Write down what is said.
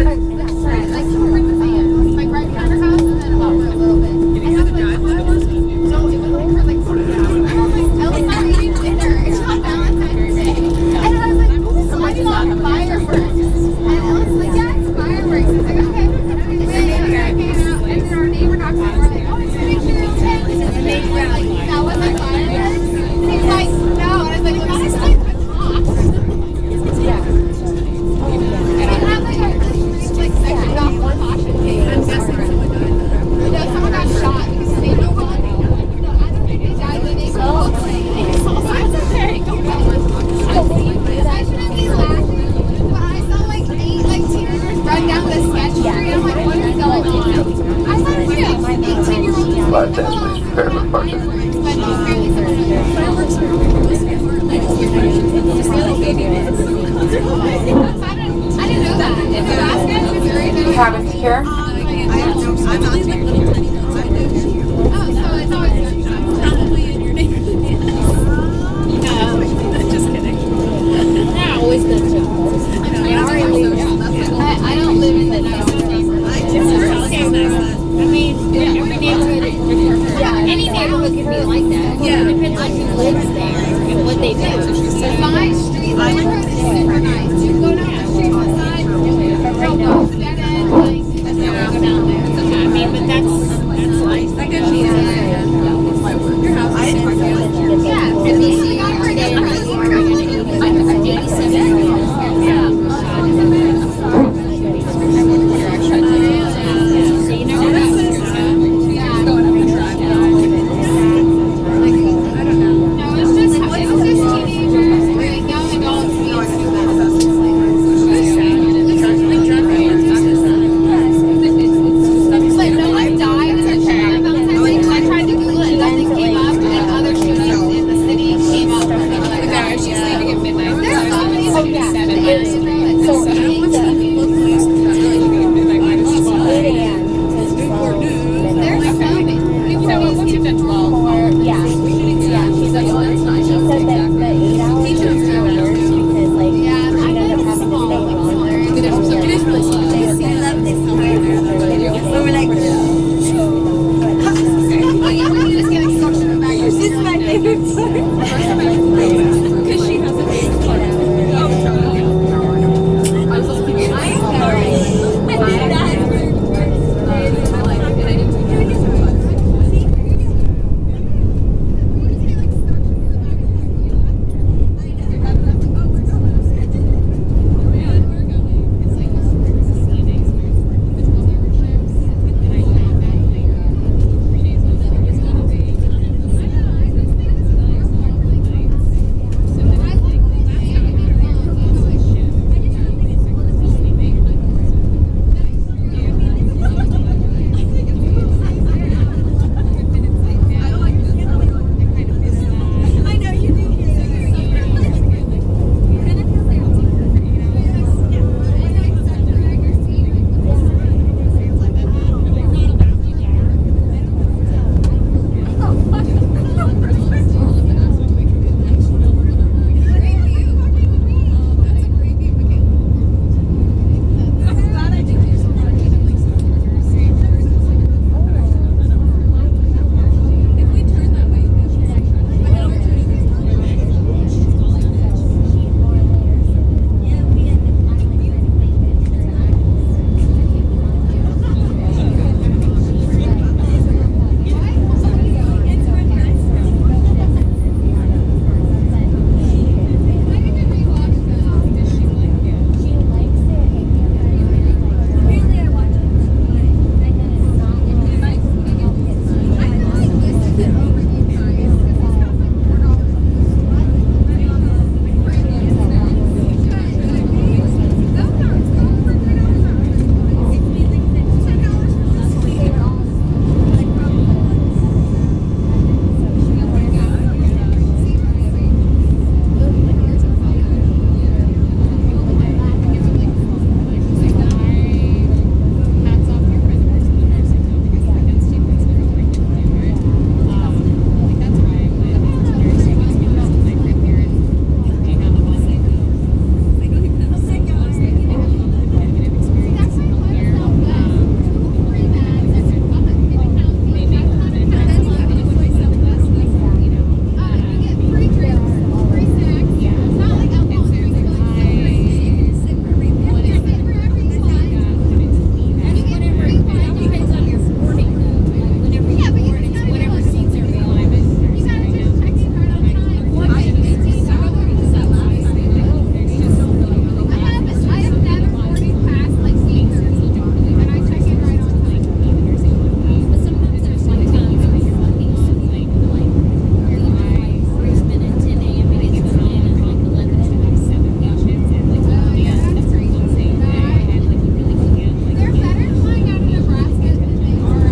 Like right behind her house, and then about a little bit. And I was like, no, it was like for like 40 hours. And I was like, Ella's not eating dinner. It's not Valentine's Day. And I was like, somebody's on fireworks. And Ella's like, yeah, it's fireworks. I was like, okay. And then our neighbor knocks on the door, like, oh, I just make sure it's okay. And the neighbor was like, that wasn't fireworks. And he was like, no. And I was like, well, that's like the talk. Yeah. And I had like a really section off one caution tape. I'm guessing someone died. No, someone got shot because the neighbor was like, no, I don't think they died. The neighbor was like, it's okay. I shouldn't be laughing, but I saw like 8 teenagers run down the sketch street. I'm like, what is going on? I thought it was 18-year-olds. Five times, please. Prepare for departure. I didn't know that. In Nebraska, Missouri, they Cabin secure? Oh, so it's always Probably in your neighborhood. No, just kidding. They're always good too. I don't live in the nicest neighborhood. I mean, every neighborhood is different. Yeah, any neighborhood can be like that. Yeah. It depends on who lives there and what they do. So my street, my neighborhood is super nice. You go down the street one side, don't go to dead end, like, that's not go down there. I mean, but that's nice. I guess your house is Yeah, if you see on her neighborhood, I'm 87. Yeah.